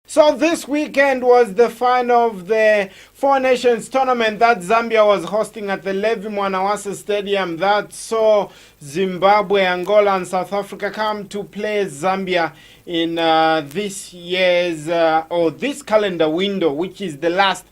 So this weekend was the final of the Four Nations tournament that Zambia was hosting at the Levi Mwanawasa Stadium that saw Zimbabwe, Angola and South Africa come to play Zambia in this year's or this calendar window, which is the last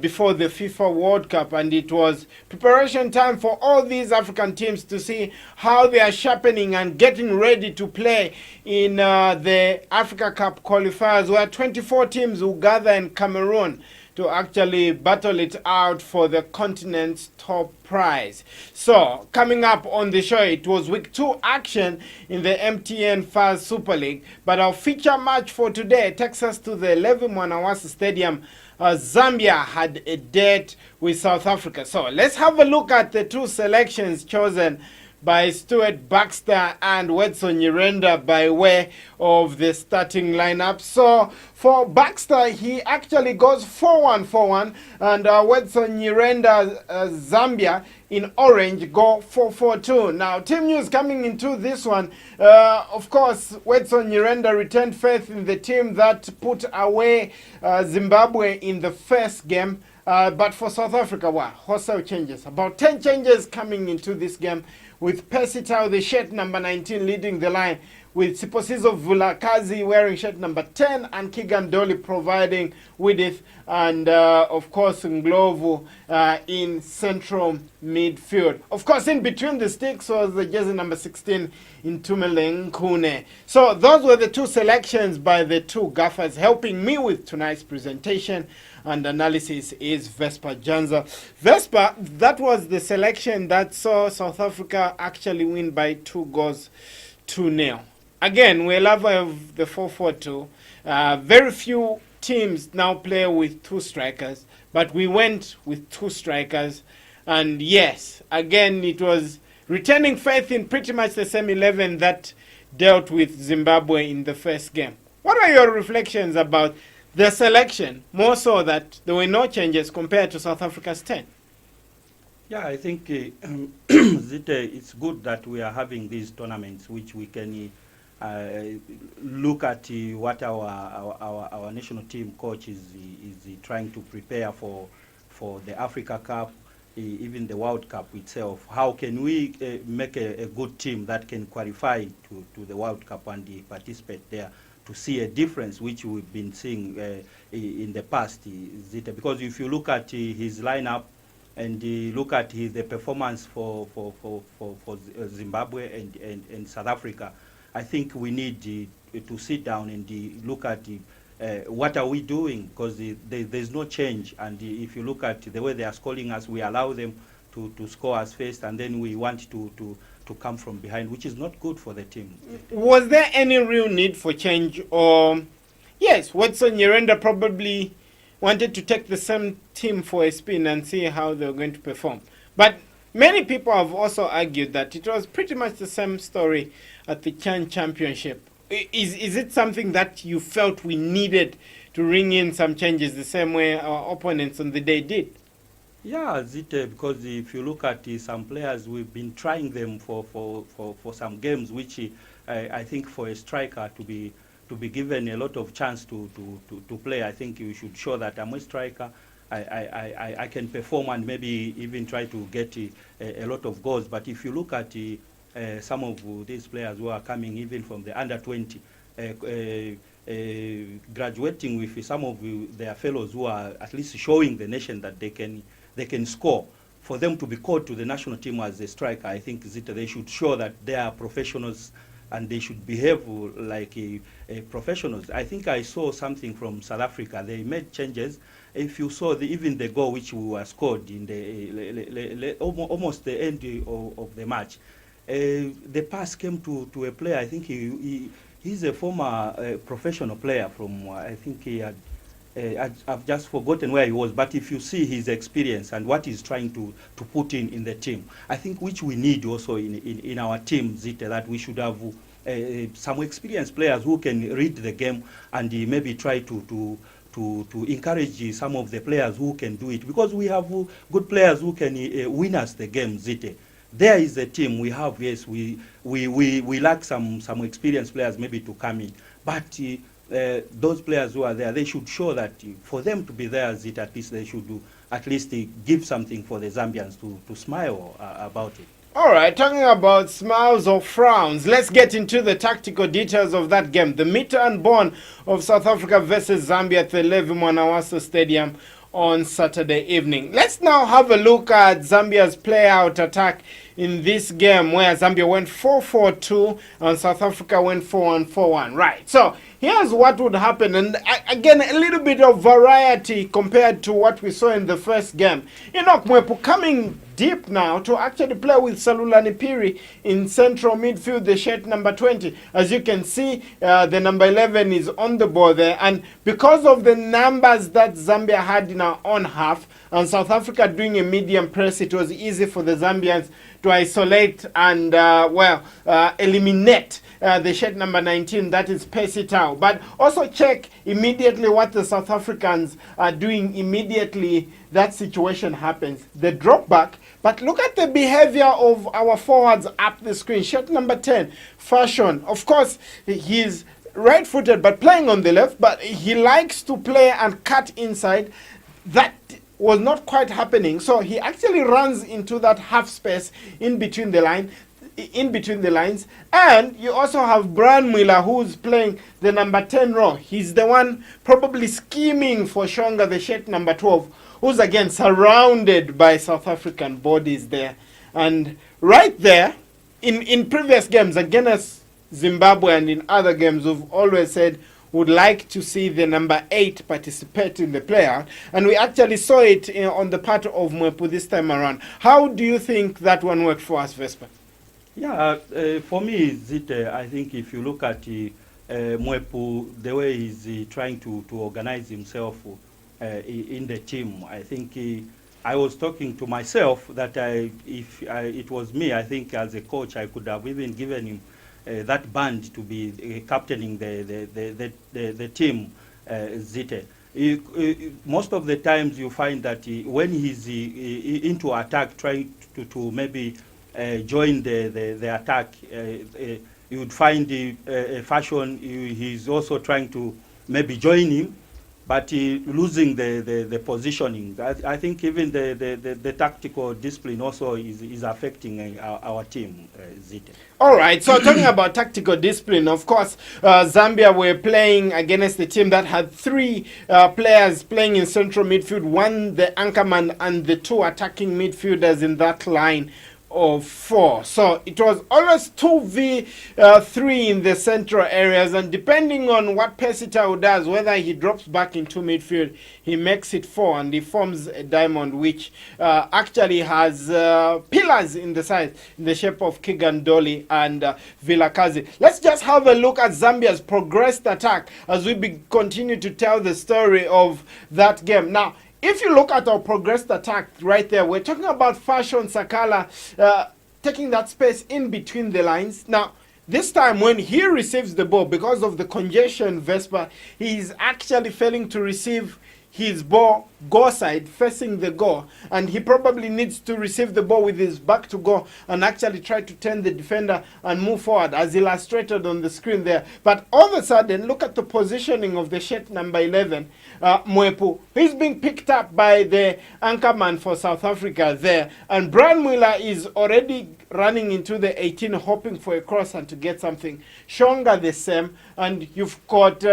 before the FIFA World Cup, and it was preparation time for all these African teams to see how they are sharpening and getting ready to play in the Africa Cup qualifiers, where 24 teams will gather in Cameroon to actually battle it out for the continent's top prize. So, coming up on the show, it was week 2 action in the MTN FAS Super League, but our feature match for today takes us to the Levi Mwanawasa Stadium. Zambia had a date with South Africa. So, let's have a look at the two selections chosen by Stuart Baxter and Wedson Nyirenda by way of the starting lineup. So for Baxter, he actually goes 4-1-4-1, and Wedson Nyirenda, Zambia in orange, go 4-4-2. Now, team news coming into this one. Of course, Wedson Nyirenda returned faith in the team that put away Zimbabwe in the first game. But for South Africa, wholesale changes. About 10 changes coming into this game, with Percy Tau, the shirt number 19, leading the line, with Siposiso Vulakazi wearing shirt number 10, and Keegan Dolly providing width, and of course Nglovu in central midfield. Of course, in between the sticks was the jersey number 16 in Tumele Nkune. So those were the two selections by the two gaffers. Helping me with tonight's presentation and analysis is Vespa Janza. Vespa, that was the selection that saw South Africa actually win by 2-0. Again, we love the 4-4-2. Very few teams now play with two strikers, but we went with two strikers. And yes, again, it was returning faith in pretty much the same 11 that dealt with Zimbabwe in the first game. What are your reflections about the selection, more so that there were no changes compared to South Africa's 10? Yeah, I think it's good that we are having these tournaments, which we can look at what our national team coach is trying to prepare for the Africa Cup, even the World Cup itself. How can we make a good team that can qualify to the World Cup and participate there, to see a difference which we've been seeing in the past? Because if you look at his lineup and look at the performance for Zimbabwe and South Africa, I think we need to sit down and look at what are we doing, because there's no change. And if you look at the way they are scoring us, we allow them to score us first, and then we want to come from behind, which is not good for the team. Was there any real need for change? Or yes, Wedson Nyirenda probably wanted to take the same team for a spin and see how they were going to perform. But many people have also argued that it was pretty much the same story at the CHAN Championship. Is it something that you felt we needed to ring in some changes the same way our opponents on the day did? Yeah, because if you look at some players, we've been trying them for some games, which I think for a striker to be given a lot of chance to play, I think you should show that I'm a striker. I can perform and maybe even try to get a lot of goals. But if you look at some of these players who are coming even from the under 20, graduating with some of their fellows who are at least showing the nation that they can score, for them to be called to the national team as a striker, I think they should show that they are professionals and they should behave like professionals. I think I saw something from South Africa. They made changes. If you saw even the goal which was scored in the almost the end of the match, the pass came to a player. I think he's a former professional player from, I think he had, I've just forgotten where he was, but if you see his experience and what he's trying to put in the team, I think which we need also in our team, that we should have some experienced players who can read the game and maybe try to encourage some of the players who can do it, because we have good players who can win us the game. There is a team we have. Yes, we lack some experienced players maybe to come in, but those players who are there, they should show that for them to be there, at least they should do, at least give something for the Zambians to smile about it. All right, talking about smiles or frowns, let's get into the tactical details of that game. The meet and bond of South Africa versus Zambia at the Levi Mwanawasa Stadium on Saturday evening. Let's now have a look at Zambia's play-out attack in this game, where Zambia went 4-4-2 and South Africa went 4-1-4-1. Right, so here's what would happen, and again, a little bit of variety compared to what we saw in the first game. Enoch Mwepu coming deep now to actually play with Salulani Piri in central midfield, the shirt number 20. As you can see, the number 11 is on the ball there, and because of the numbers that Zambia had in our own half and South Africa doing a medium press, it was easy for the Zambians to isolate and eliminate the shirt number 19, that is Percy Tau. But also check immediately what the South Africans are doing immediately that situation happens. The drop back, but look at the behavior of our forwards up the screen. Shirt number 10, Fashion. Of course, he's right-footed but playing on the left, but he likes to play and cut inside. That was not quite happening, so he actually runs into that half space in between the lines. And you also have Brian Miller, who's playing the number 10 role. He's the one probably scheming for Shonga, the shirt number 12, who's again surrounded by South African bodies there. And right there, in previous games against Zimbabwe and in other games, we've always said would like to see the number 8 participate in the playout, and we actually saw it on the part of Mwepu this time around. How do you think that one worked for us, Vesper? Yeah, for me, I think if you look at Mwepu, the way he's trying to organize himself in the team, I think I was talking to myself that if it was me, I think as a coach, I could have even given him that band to be captaining the team, Zite. Most of the times you find that when he's into attack, trying to maybe join the attack, you would find Fashion, he's also trying to maybe join him, but losing the positioning. I think even the tactical discipline also is affecting our team, Zite. All right, so talking about tactical discipline, of course, Zambia were playing against a team that had 3 players playing in central midfield, 1 the anchorman and the 2 attacking midfielders in that line of 4. So it was always 2v3 in the central areas, and depending on what Percy Tau does, whether he drops back into midfield, he makes it 4 and he forms a diamond which actually has pillars in the side in the shape of Kigan Dolly and Vilakazi. Let's just have a look at Zambia's progressed attack as we continue to tell the story of that game. Now, if you look at our progressed attack right there, we're talking about Fashion Sakala taking that space in between the lines. Now, this time when he receives the ball, because of the congestion, Vespa, he's actually failing to receive his ball goal side facing the goal, and he probably needs to receive the ball with his back to goal and actually try to turn the defender and move forward, as illustrated on the screen there. But all of a sudden, look at the positioning of the shirt number 11, Mwepu. He's being picked up by the anchorman for South Africa there, and Brian Miller is already running into the 18, hoping for a cross and to get something. Shonga the same, and you've got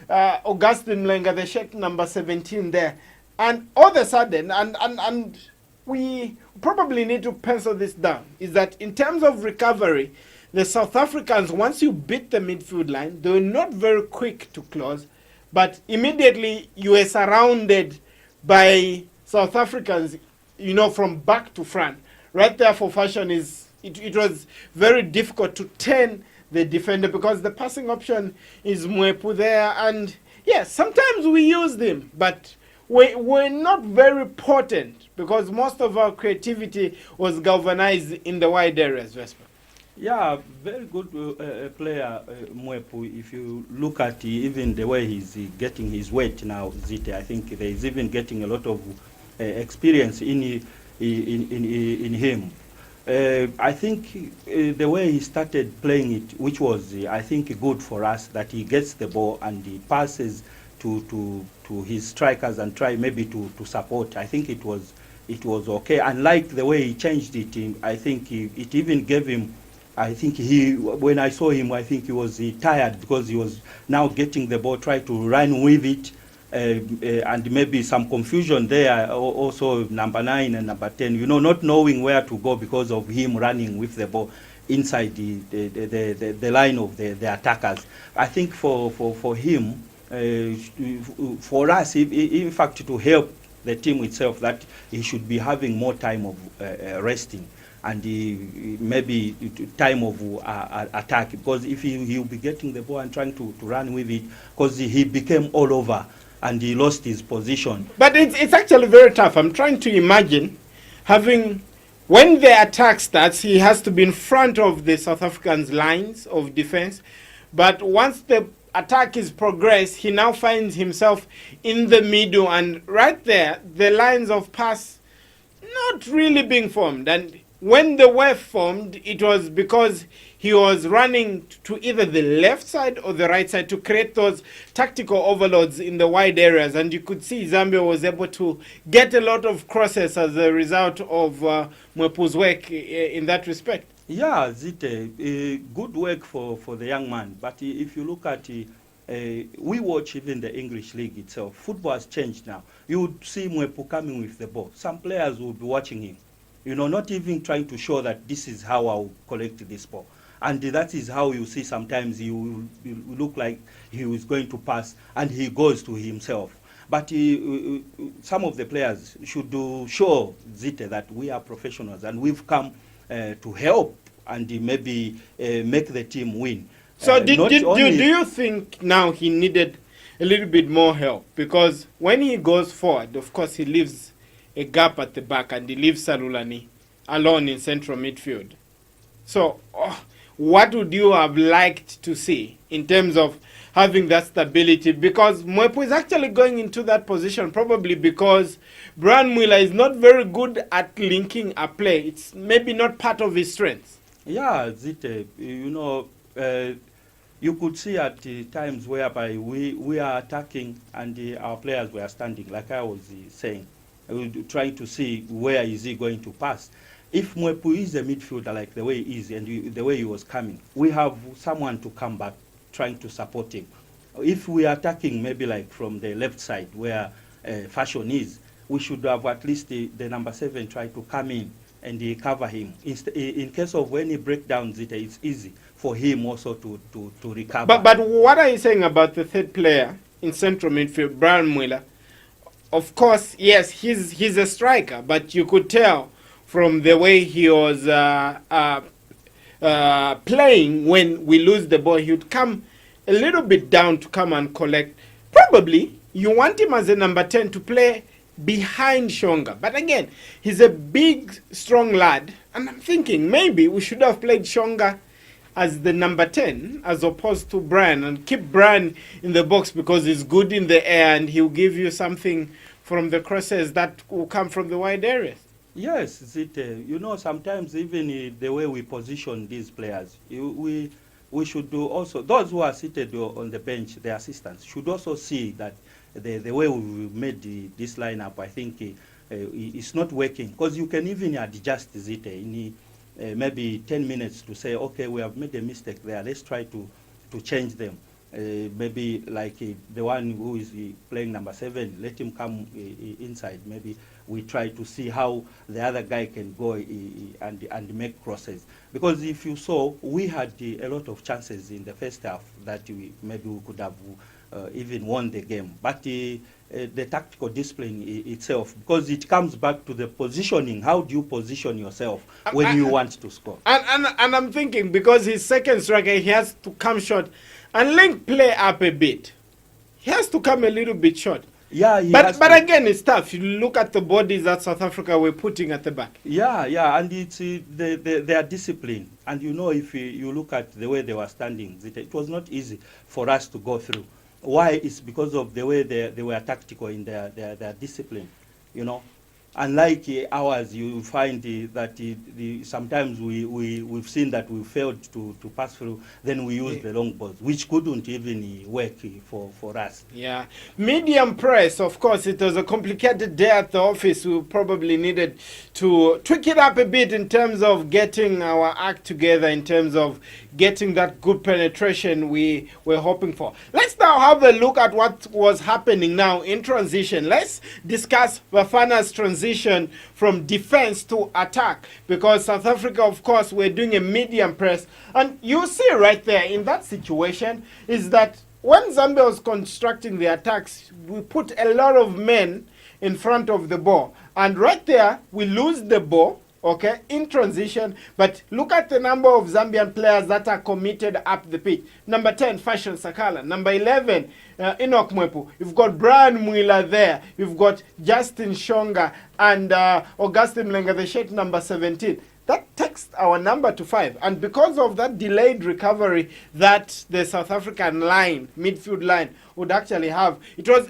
Augustine Mlenga, the shirt number 17 there. And all of a sudden, and we probably need to pencil this down, is that in terms of recovery, the South Africans, once you beat the midfield line, they were not very quick to close, but immediately you were surrounded by South Africans, you know, from back to front. Right there for Fashion, it was very difficult to turn the defender because the passing option is Mwepu there, and yes, sometimes we use them, but we're not very potent because most of our creativity was galvanized in the wide areas, Vesper. Yeah, very good player, Mwepu. If you look at even the way he's getting his weight now, Zite, I think he's even getting a lot of experience in him. I think the way he started playing it, which was, I think, good for us, that he gets the ball and he passes to his strikers and try maybe to support. I think it was okay. And like the way he changed it, I think it even gave him. I think when I saw him, I think he was tired because he was now getting the ball, try to run with it. And maybe some confusion there, also number 9 and number 10, you know, not knowing where to go because of him running with the ball inside the line of the attackers. I think for him, for us, in fact, to help the team itself, that he should be having more time of resting and maybe time of attack, because if he'll be getting the ball and trying to run with it, because he became all over and he lost his position. But it's actually very tough. I'm trying to imagine having, when the attack starts, he has to be in front of the South Africans' lines of defense. But once the attack is progressed, he now finds himself in the middle, and right there, the lines of pass not really being formed. And when they were formed, it was because he was running to either the left side or the right side to create those tactical overloads in the wide areas. And you could see Zambia was able to get a lot of crosses as a result of Mwepu's work in that respect. Yeah, Zite, good work for the young man. But if you look at, we watch even the English league itself. Football has changed now. You would see Mwepu coming with the ball. Some players would be watching him, you know, not even trying to show that this is how I'll collect this ball. And that is how you see sometimes he will look like he was going to pass and he goes to himself. But some of the players should show Zite that we are professionals and we've come to help and maybe make the team win. So do you think now he needed a little bit more help? Because when he goes forward, of course, he leaves a gap at the back and he leaves Salulani alone in central midfield. So what would you have liked to see in terms of having that stability? Because Mwepu is actually going into that position probably because Brian Mueller is not very good at linking a play. It's maybe not part of his strengths. Yeah, Zite, you know, you could see at times whereby we are attacking and our players were standing, like I was saying, trying to see where is he going to pass. If Mwepu is a midfielder like the way he is and the way he was coming, we have someone to come back trying to support him. If we are attacking maybe like from the left side where Fashion is, we should have at least the number 7 try to come in and cover him. In case of any breakdowns, it's easy for him also to recover. But what are you saying about the third player in central midfield, Brian Mueller? Of course, yes, he's a striker, but you could tell from the way he was playing, when we lose the ball, he would come a little bit down to come and collect. Probably you want him as a number 10 to play behind Shonga. But again, he's a big, strong lad. And I'm thinking maybe we should have played Shonga as the number 10 as opposed to Brian, and keep Brian in the box because he's good in the air and he'll give you something from the crosses that will come from the wide areas. Yes, Zite, you know, sometimes even the way we position these players, we should do also, those who are seated on the bench, the assistants, should also see that the way we made this lineup, I think it's not working. Because you can even adjust Zite in maybe 10 minutes to say, okay, we have made a mistake there, let's try to change them. Maybe like the one who is playing number 7, let him come inside. Maybe we try to see how the other guy can go and make crosses. Because if you saw, we had a lot of chances in the first half that maybe we could have even won the game. But the tactical discipline itself, because it comes back to the positioning. How do you position yourself when you want to score? And I'm thinking, because his second striker, he has to come short and link play up a bit. He has to come a little bit short. Yeah, but again, it's tough. You look at the bodies that South Africa were putting at the back. Yeah, and it's their discipline. And you know, if you look at the way they were standing, it was not easy for us to go through. Why? It's because of the way they were tactical in their discipline, you know. unlike ours, you find that sometimes we've seen that we failed to pass through, then we use the long balls, which couldn't even work for us. Yeah. Medium press, of course, it was a complicated day at the office. We probably needed to tweak it up a bit in terms of getting our act together, in terms of getting that good penetration we were hoping for. Let's now have a look at what was happening now in transition. Let's discuss Bafana's transition from defense to attack, because South Africa, of course, we're doing a medium press. And you see right there in that situation is that when Zambia was constructing the attacks, we put a lot of men in front of the ball. And right there, we lose the ball, okay, in transition. But look at the number of Zambian players that are committed up the pitch. Number 10, Fashion Sakala. Number 11, Enoch Mwepu. You've got Brian Mwila there. You've got Justin Shonga and Augustine Mlenga, the shirt number 17. That takes our number to 5. And because of that delayed recovery that the South African line, midfield line, would actually have, it was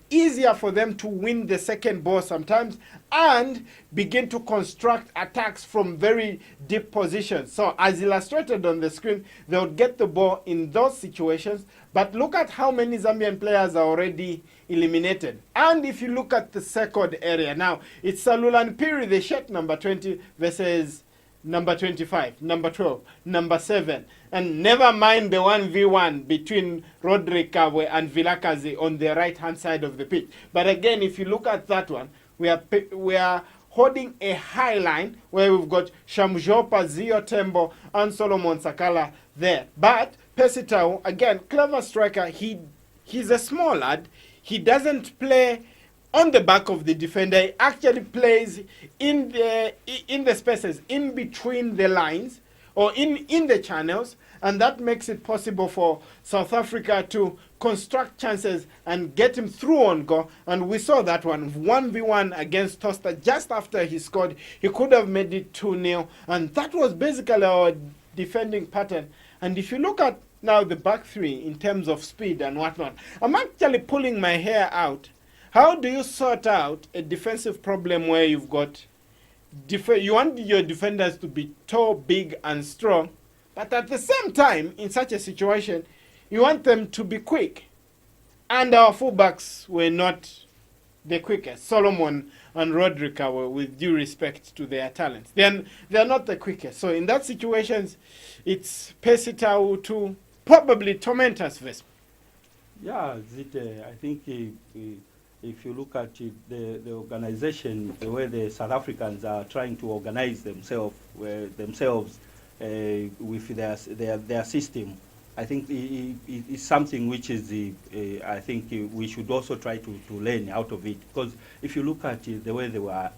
easier for them to win the second ball sometimes and begin to construct attacks from very deep positions. So as illustrated on the screen, they would get the ball in those situations. But look at how many Zambian players are already eliminated. And if you look at the second area now, it's Salulan Piri, the shirt number 20 versus number 25, number 12, number 7. And never mind the 1v1 between Roderick Kabwe and Vilakazi on the right-hand side of the pitch. But again, if you look at that one, we are holding a high line where we've got Shamjopa, Zio Tembo, and Solomon Sakala there. But Pesitau, again, clever striker, he's a small lad. He doesn't play on the back of the defender. He actually plays in the spaces, in between the lines, or in the channels, and that makes it possible for South Africa to construct chances and get him through on goal. And we saw that one, 1v1 against Tosta. Just after he scored, he could have made it 2-0, and that was basically our defending pattern. And if you look at now the back three in terms of speed and whatnot, I'm actually pulling my hair out. How do you sort out a defensive problem where you've got you want your defenders to be tall, big, and strong, but at the same time, in such a situation, you want them to be quick? And our fullbacks were not the quickest. Solomon and Roderick were, with due respect to their talents, they're not the quickest. So in that situations, it's Pesitau to probably torment us, Vespa. Yeah, I think if you look at the organization, the way the South Africans are trying to organize themselves with their system, I think it's something which is I think we should also try to learn out of it. Because if you look at the way they were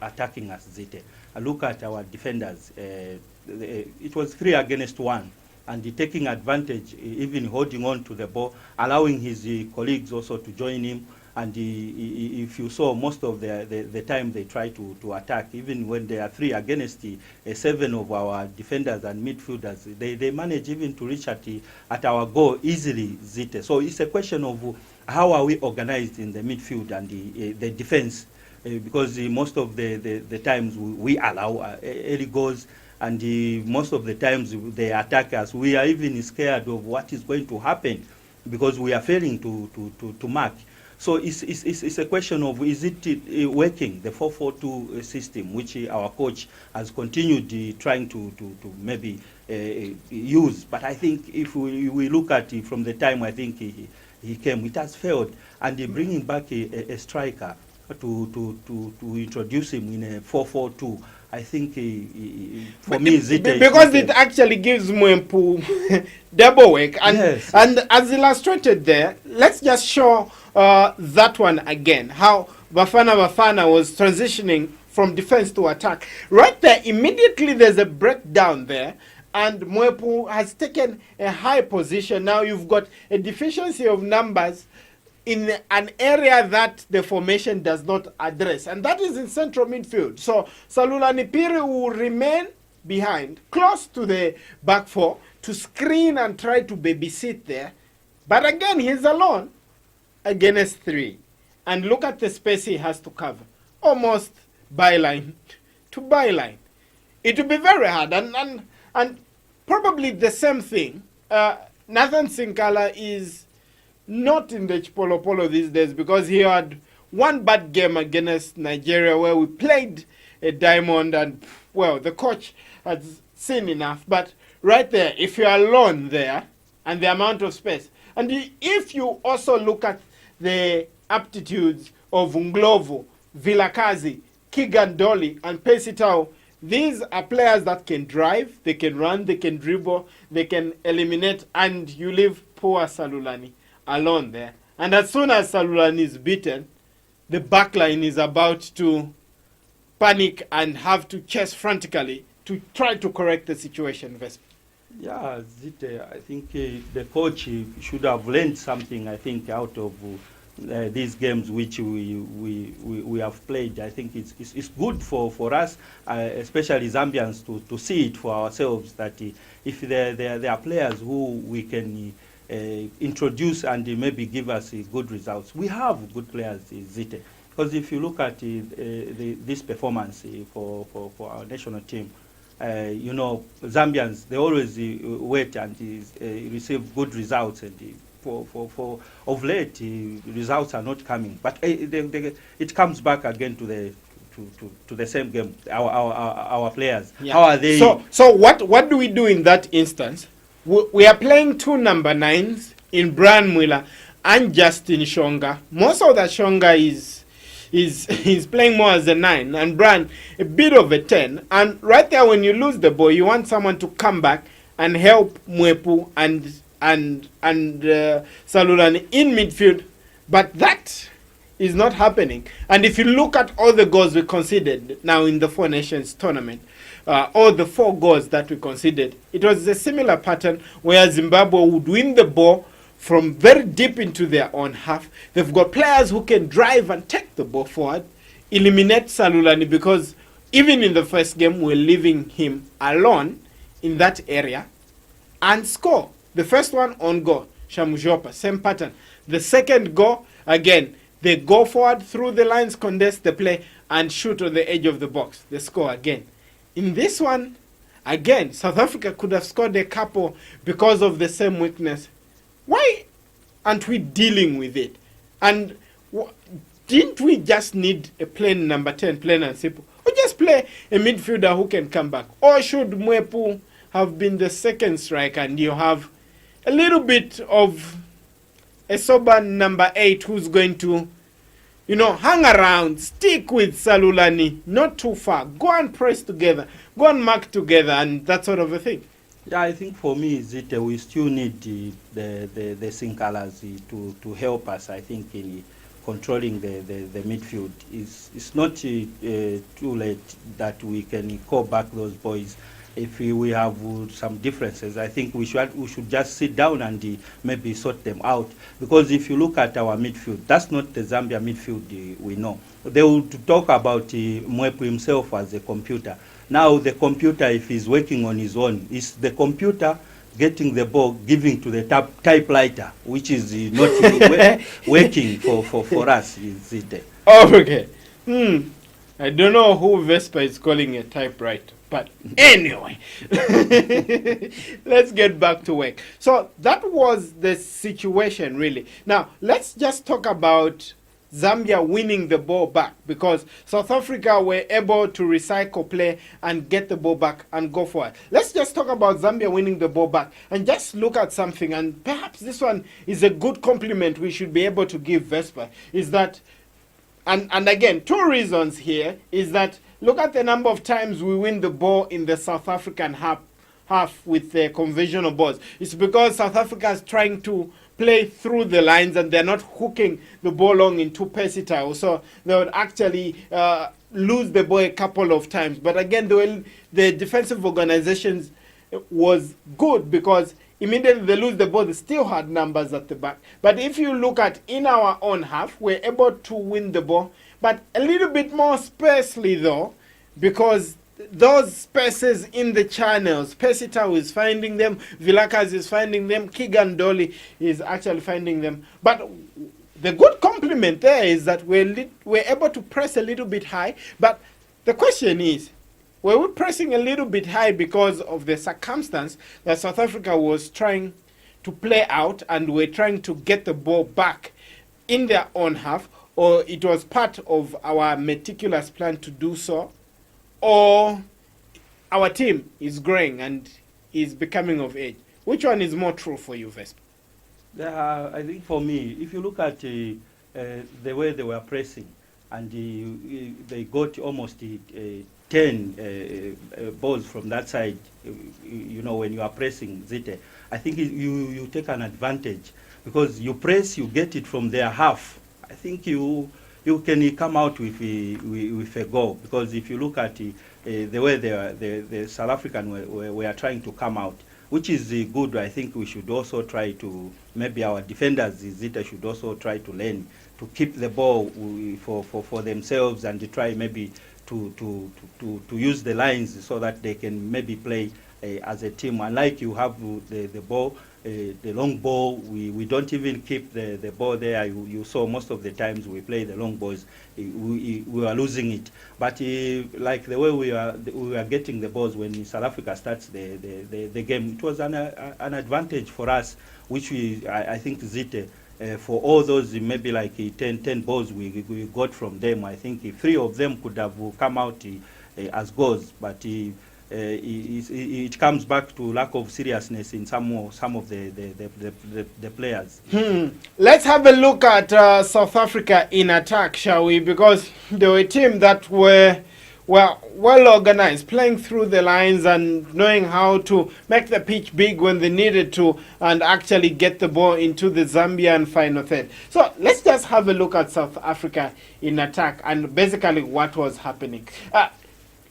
attacking us, Zite, look at our defenders. It was 3 against 1. And taking advantage, even holding on to the ball, allowing his colleagues also to join him. And if you saw, most of the time they try to attack, even when they are 3 against 7 of our defenders and midfielders, they manage even to reach at our goal easily, Zite. So it's a question of how are we organized in the midfield and the defense, because most of the times we allow early goals, and most of the times they attack us. We are even scared of what is going to happen because we are failing to mark. So it's a question of, is it working, the 4-4-2 system, which our coach has continued trying to maybe use. But I think if we look at it from the time I think he came, it has failed. And bringing back a striker to introduce him in a 4-4-2, I think for me, because it actually gives Mwempu double work. And, yes. And as illustrated there, let's just show that one again, how Bafana was transitioning from defense to attack. Right there, immediately there's a breakdown there, and Mwepu has taken a high position. Now you've got a deficiency of numbers in an area that the formation does not address, and that is in central midfield. So Salulani Piri will remain behind, close to the back four, to screen and try to babysit there. But again, he's alone against 3. And look at the space he has to cover. Almost byline to byline. It will be very hard, and probably the same thing. Nathan Sinkala is not in the Chipolopolo these days because he had one bad game against Nigeria where we played a diamond, and well, the coach has seen enough. But right there, if you're alone there and the amount of space, and if you also look at the aptitudes of Nglovu, Vilakazi, Kigandoli, and Pesitao, these are players that can drive, they can run, they can dribble, they can eliminate, and you leave poor Salulani alone there. And as soon as Salulani is beaten, the backline is about to panic and have to chase frantically to try to correct the situation. Vespa. Yeah, I think the coach should have learned something, I think, out of these games which we have played. I think it's good for us, especially Zambians, to see it for ourselves, that if there are players who we can introduce and maybe give us good results. We have good players, Zite. Because if you look at this performance for our national team, you know, Zambians, they always wait and receive good results, and for of late results are not coming. But it comes back again to the same game. Our players, yeah. How are they? So what do we do in that instance? We are playing two number 9s in Brian Muller and Justin Shonga. Most of that Shonga is playing more as a 9, and Brian a bit of a 10. And right there, when you lose the ball, you want someone to come back and help Mwepu and Salulani in midfield, but that is not happening. And if you look at all the goals we conceded now in the Four Nations tournament, all the 4 goals that we conceded, it was a similar pattern where Zimbabwe would win the ball from very deep into their own half. They've got players who can drive and take the ball forward, eliminate Salulani, because even in the first game, we're leaving him alone in that area, and score. The first one on goal, Shamujopa, same pattern. The second goal, again, they go forward through the lines, contest the play, and shoot on the edge of the box. They score again. In this one, again, South Africa could have scored a couple because of the same weakness. Why aren't we dealing with it? And didn't we just need a plain number 10, plain and simple? Or just play a midfielder who can come back? Or should Mwepu have been the second striker and you have a little bit of a sober number 8 who's going to, you know, hang around, stick with Salulani, not too far, go and press together, go and mark together, and that sort of a thing? Yeah, I think for me, we still need the Sinkalas to help us, I think, in controlling the midfield. It's not too late that we can call back those boys. If we have some differences, I think we should just sit down and maybe sort them out. Because if you look at our midfield, that's not the Zambia midfield we know. They will talk about Mwepu himself as a computer. Now the computer, if he's working on his own, is the computer getting the ball, giving to the typewriter, which is not working for us. Is it? Oh, okay. I don't know who Vespa is calling a typewriter. But anyway, let's get back to work. So that was the situation, really. Now, let's just talk about Zambia winning the ball back, because South Africa were able to recycle play and get the ball back and go forward. Let's just talk about Zambia winning the ball back and just look at something, and perhaps this one is a good compliment we should be able to give Vespa, is that, and again, 2 reasons here, is that look at the number of times we win the ball in the South African half with the conventional balls. It's because South Africa is trying to play through the lines and they're not hooking the ball long into Pesitao. So they would actually lose the ball a couple of times. But again, the defensive organizations was good, because immediately they lose the ball, they still had numbers at the back. But if you look at in our own half, we're able to win the ball, but a little bit more spacely though, because those spaces in the channels, Pesitao is finding them, Vilakas is finding them, Kigandoli is actually finding them. But the good compliment there is that we're able to press a little bit high, but The question is, were we pressing a little bit high because of the circumstance that South Africa was trying to play out and we're trying to get the ball back in their own half, or it was part of our meticulous plan to do so, or our team is growing and is becoming of age? Which one is more true for you, Vespa? I think for me, if you look at the way they were pressing, and they got almost 10 balls from that side, you know, when you are pressing Zite, I think you take an advantage, because you press, you get it from their half. I think you can come out with a goal, because if you look at the way the South African were trying to come out, which is good. I think we should also try to, maybe our defenders, Zita, should also try to learn to keep the ball for themselves, and to try maybe to use the lines so that they can maybe play as a team. Unlike you have the ball, the long ball, we don't even keep the ball there. You saw most of the times we play the long balls, we are losing it. But like the way we are getting the balls when South Africa starts the game, it was an advantage for us, which I think Zite, for all those maybe like 10 balls we got from them, I think 3 of them could have come out as goals, but it comes back to lack of seriousness in some of the players. Let's have a look at South Africa in attack, shall we? Because they were a team that were well organized, playing through the lines and knowing how to make the pitch big when they needed to, and actually get the ball into the Zambian final third. So let's just have a look at South Africa in attack and basically what was happening.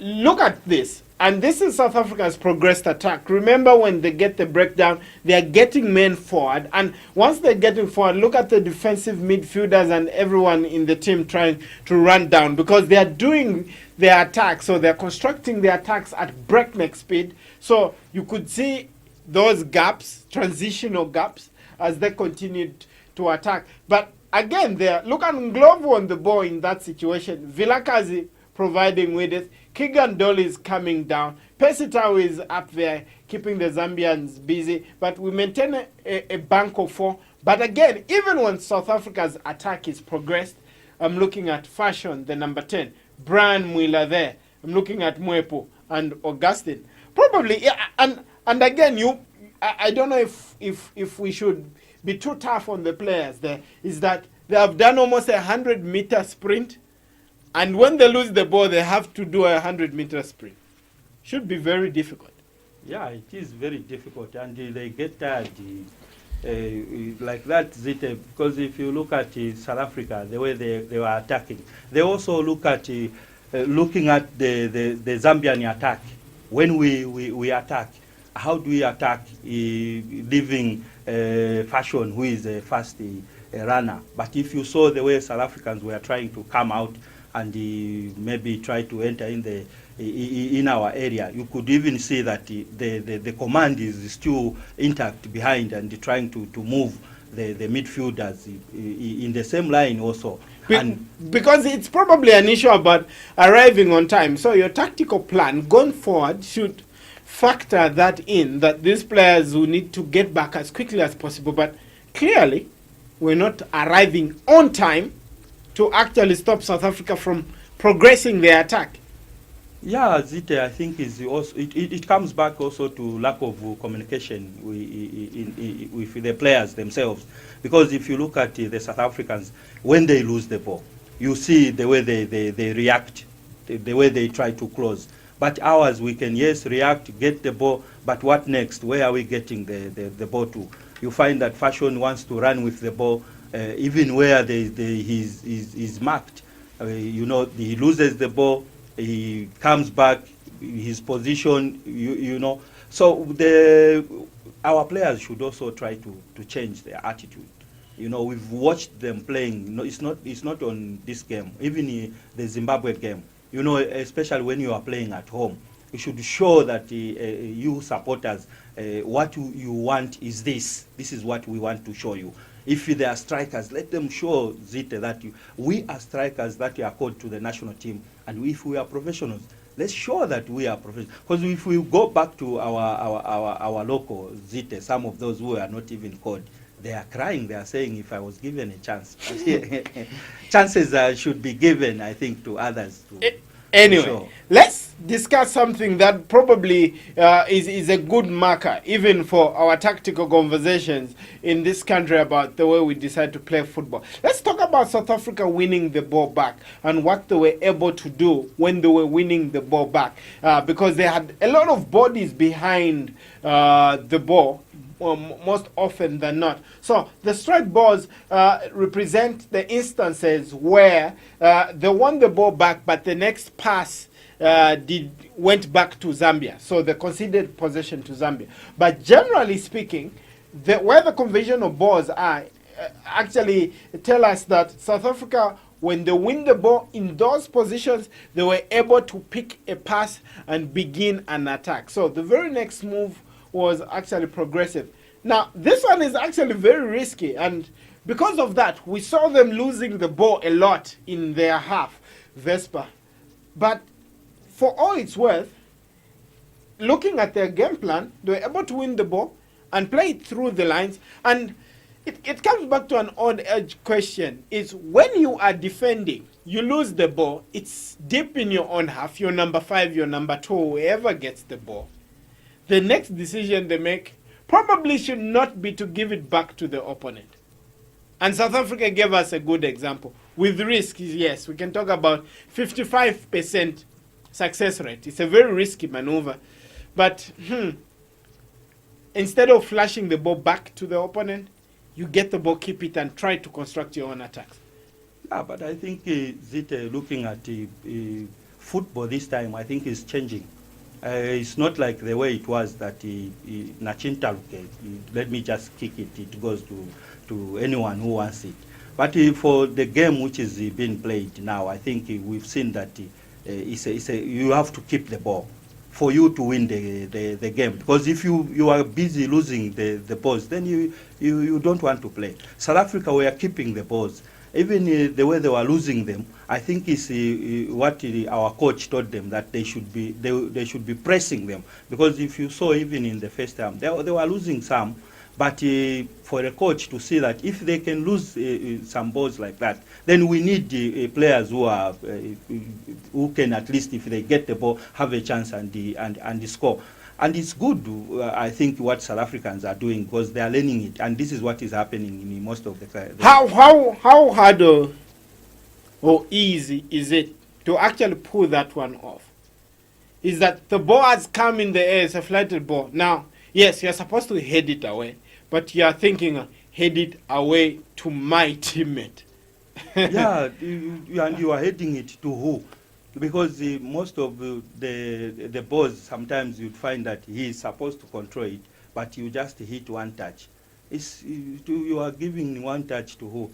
Look at this. And this is South Africa's progressed attack. Remember, when they get the breakdown, they are getting men forward. And once they're getting forward, look at the defensive midfielders and everyone in the team trying to run down, because they are doing their attacks. So they're constructing their attacks at breakneck speed. So you could see those gaps, transitional gaps, as they continued to attack. But again, look at Nglovo on the ball in that situation. Vilakazi providing with it. Keegan Dole is coming down. Pesitao is up there, keeping the Zambians busy. But we maintain a bank of 4. But again, even when South Africa's attack is progressed, I'm looking at Fashion, the number 10. Brian Mwila there. I'm looking at Mwepo and Augustine. Probably, yeah, and again, I don't know if we should be too tough on the players there, is that they have done almost 100-meter sprint. And when they lose the ball, they have to do a 100-meter sprint. Should be very difficult. Yeah, it is very difficult, and they get tired like that, Zite, because if you look at South Africa, the way they were attacking, they also look at looking at the Zambian attack. When we attack, how do we attack, leaving Fashion, who is a fast runner? But if you saw the way South Africans were trying to come out and maybe try to enter in our area, you could even see that the command is still intact behind, and trying to move the midfielders in the same line also. Because it's probably an issue about arriving on time. So your tactical plan going forward should factor that in, that these players will need to get back as quickly as possible. But clearly, we're not arriving on time to actually stop South Africa from progressing their attack. Yeah, Zite, I think is also it comes back also to lack of communication with the players themselves. Because if you look at the South Africans, when they lose the ball, you see the way they react, the way they try to close. But ours, we can, yes, react, get the ball, but what next? Where are we getting the ball to? You find that Fashion wants to run with the ball, even where he's marked. You know, he loses the ball, he comes back, his position, you know. So our players should also try to change their attitude. You know, we've watched them playing. No, it's not on this game, even the Zimbabwe game. You know, especially when you are playing at home, you should show that you supporters, what you want is this. This is what we want to show you. If they are strikers, let them show Zite that we are strikers that we are called to the national team, and if we are professionals, let's show that we are professionals. Because if we go back to our local Zite, some of those who are not even called, they are crying. They are saying, if I was given a chance, chances should be given, I think, to others. Anyway, let's discuss something that probably is a good marker, even for our tactical conversations in this country about the way we decide to play football. Let's talk about South Africa winning the ball back and what they were able to do when they were winning the ball back. Because they had a lot of bodies behind the ball, most often than not. So the strike balls represent the instances where they won the ball back, but the next pass went back to Zambia. So they conceded possession to Zambia. But generally speaking, where the conversion of balls are actually tell us that South Africa, when they win the ball in those positions, they were able to pick a pass and begin an attack. So the very next move was actually progressive. Now, this one is actually very risky, and because of that, we saw them losing the ball a lot in their half, Vespa. But for all it's worth, looking at their game plan, they were able to win the ball and play it through the lines. And it comes back to an odd-edge question. Is when you are defending, you lose the ball, it's deep in your own half, your number 5, your number 2, whoever gets the ball. The next decision they make probably should not be to give it back to the opponent. And South Africa gave us a good example. With risk, yes, we can talk about 55% success rate. It's a very risky maneuver. But instead of flashing the ball back to the opponent, you get the ball, keep it, and try to construct your own attacks. Yeah, but I think looking at football this time, I think is changing. It's not like the way it was that Nachintaluke, let me just kick it, it goes to anyone who wants it. But for the game which is being played now, I think we've seen that you have to keep the ball for you to win the game. Because if you are busy losing the balls, then you don't want to play. South Africa were keeping the balls. Even the way they were losing them, I think is what our coach told them, that they should be pressing them. Because if you saw even in the first time, they were losing some, but for a coach to see that if they can lose some balls like that, then we need players who can at least, if they get the ball, have a chance and score. And it's good, I think, what South Africans are doing, because they are learning it, and this is what is happening in most of the How hard or easy is it to actually pull that one off? Is that the ball has come in the air, it's a flighted ball. Now, yes, you're supposed to head it away, but you're thinking, head it away to my teammate. Yeah, and you are heading it to who? Because most of the balls, sometimes you'd find that he is supposed to control it, but you just hit one touch. You are giving one touch to who?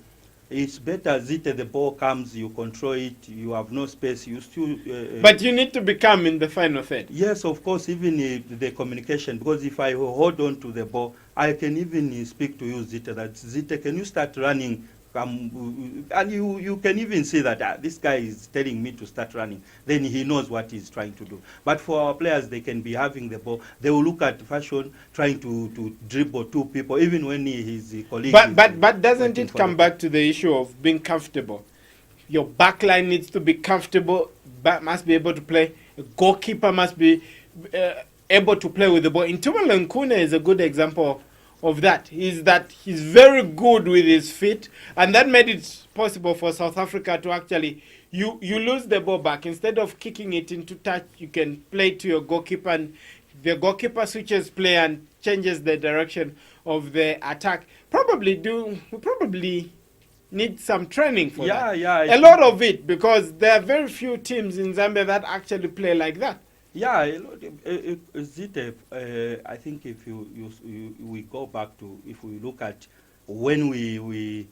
It's better the ball comes, you control it, you have no space, you still... but you need to become in the final third. Yes, of course, even the communication, because if I hold on to the ball, I can even speak to you, Zita, that Zita, can you start running? And you can even see that this guy is telling me to start running. Then he knows what he's trying to do. But for our players, they can be having the ball. They will look at fashion, trying to dribble 2 people, even when his colleague. But doesn't it come back to the issue of being comfortable? Your back line needs to be comfortable. Must be able to play. A goalkeeper must be able to play with the ball. Intumala Nkune is a good example of that. Is that he's very good with his feet, and that made it possible for South Africa to actually, you lose the ball back, instead of kicking it into touch, you can play to your goalkeeper, and the goalkeeper switches play and changes the direction of the attack. We probably need some training for that. A lot of it, because there are very few teams in Zambia that actually play like that. Yeah, I think if we go back to, if we look at when we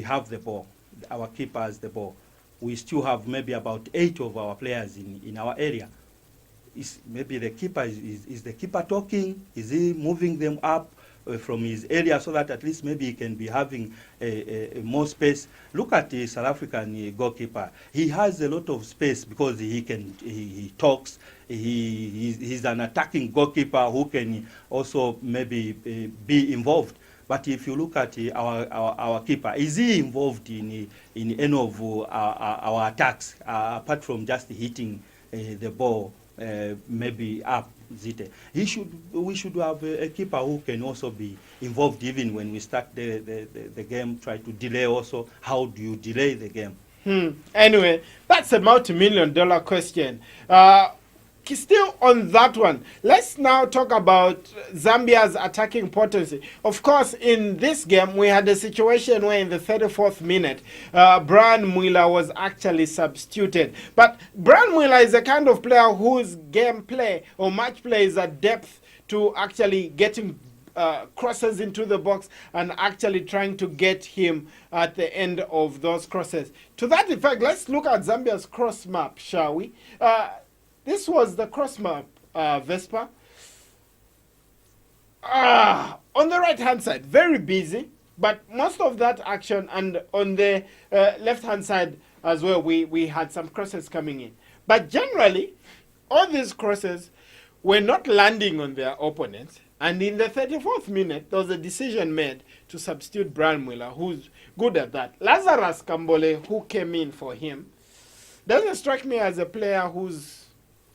have the ball, our keeper has the ball, we still have maybe about 8 of our players in our area. Maybe the keeper is the keeper talking? Is he moving them up from his area, so that at least maybe he can be having more space. Look at the South African goalkeeper. He has a lot of space because he talks. He's an attacking goalkeeper who can also maybe be involved. But if you look at our keeper, is he involved in any of our attacks, apart from just hitting the ball maybe up? Zite. We should have a keeper who can also be involved even when we start the game, try to delay also. How do you delay the game? Anyway, that's a multi-million-dollar question. Still on that one, let's now talk about Zambia's attacking potency. Of course, in this game, we had a situation where in the 34th minute, Brian Mwila was actually substituted. But Brian Mwila is a kind of player whose gameplay or match play is at depth to actually getting crosses into the box and actually trying to get him at the end of those crosses. To that effect, let's look at Zambia's cross map, shall we? This was the cross map, Vespa. On the right-hand side, very busy, but most of that action, and on the left-hand side as well, we had some crosses coming in. But generally, all these crosses were not landing on their opponents. And in the 34th minute, there was a decision made to substitute Brian Mwila, who's good at that. Lazarus Kambole, who came in for him, doesn't strike me as a player who's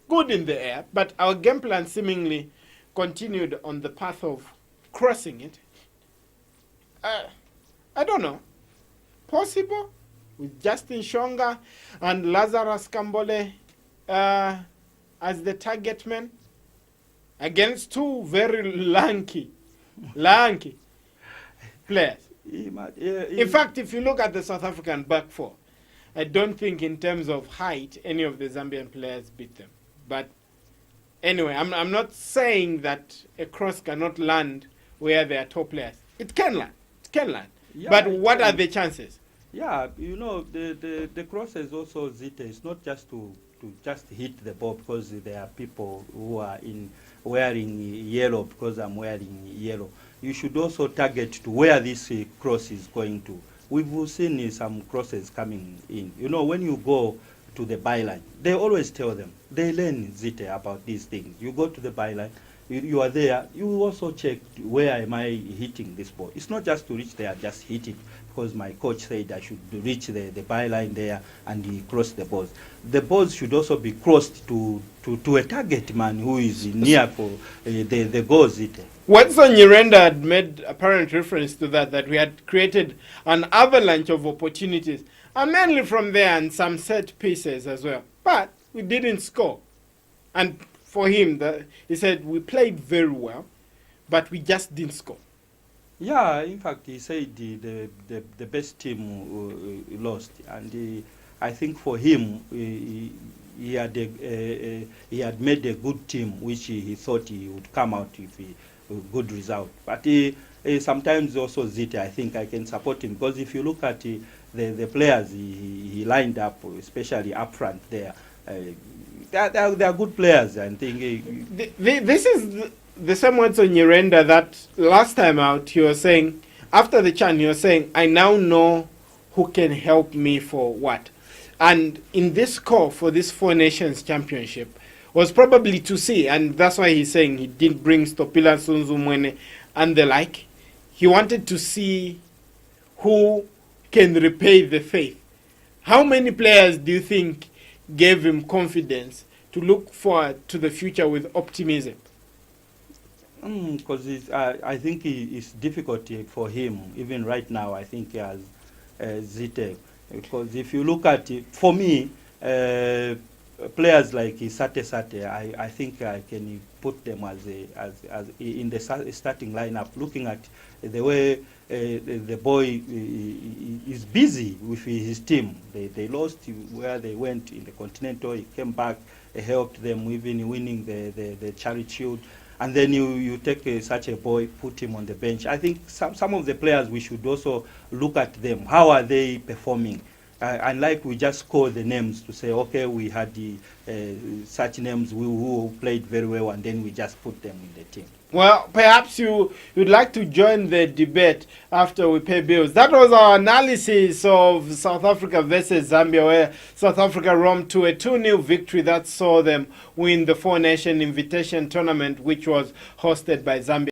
good in the air, but our game plan seemingly continued on the path of crossing it. I don't know. Possible with Justin Shonga and Lazarus Kambole as the target man against two very lanky players. In fact, if you look at the South African back four, I don't think in terms of height any of the Zambian players beat them. But anyway, I'm not saying that a cross cannot land where there are top players. It can land. It can land. Yeah, but what are the chances? Yeah, you know, the crosses also, Zita, it's not just to just hit the ball because there are people who are wearing yellow because I'm wearing yellow. You should also target to where this cross is going to. We've seen some crosses coming in. You know, when you go to the byline, they always tell them, they learn Zite about these things. You go to the byline, you are there, you also check where am I hitting this ball. It's not just to reach there, just hit it, because my coach said I should reach the byline there and cross the balls. The balls should also be crossed to a target man who is near for the goals. Watson Nyirenda had made apparent reference to that we had created an avalanche of opportunities, and mainly from there and some set pieces as well. But we didn't score. And for him, he said we played very well, but we just didn't score. Yeah, in fact, he said the best team lost, and I think for him, he had made a good team, which he thought he would come out with a good result. But sometimes also Zita, I think I can support him, because if you look at the players he lined up, especially up front there, they are good players. I think this is the same words on Nyirenda that last time out he was saying, after the CHAN, he was saying, I now know who can help me for what. And in this call for this Four Nations Championship was probably to see, and that's why he's saying he didn't bring Stopila Sunzumwene and the like. He wanted to see who can repay the faith. How many players do you think gave him confidence to look forward to the future with optimism? Because I think it's difficult for him, even right now. I think he has Zite. Because if you look at it, for me, players like Sate, I think I can put them as in the starting lineup. Looking at the way the boy is busy with his team. They lost where they went in the Continental. He came back, helped them even winning the Charity Shield. And then you take such a boy, put him on the bench. I think some of the players, we should also look at them. How are they performing? Unlike we just call the names to say, okay, we had such names who played very well, and then we just put them in the team. Well, perhaps you'd like to join the debate after we pay bills. That was our analysis of South Africa versus Zambia, where South Africa romped to a 2-0 victory that saw them win the Four Nation Invitation Tournament, which was hosted by Zambia.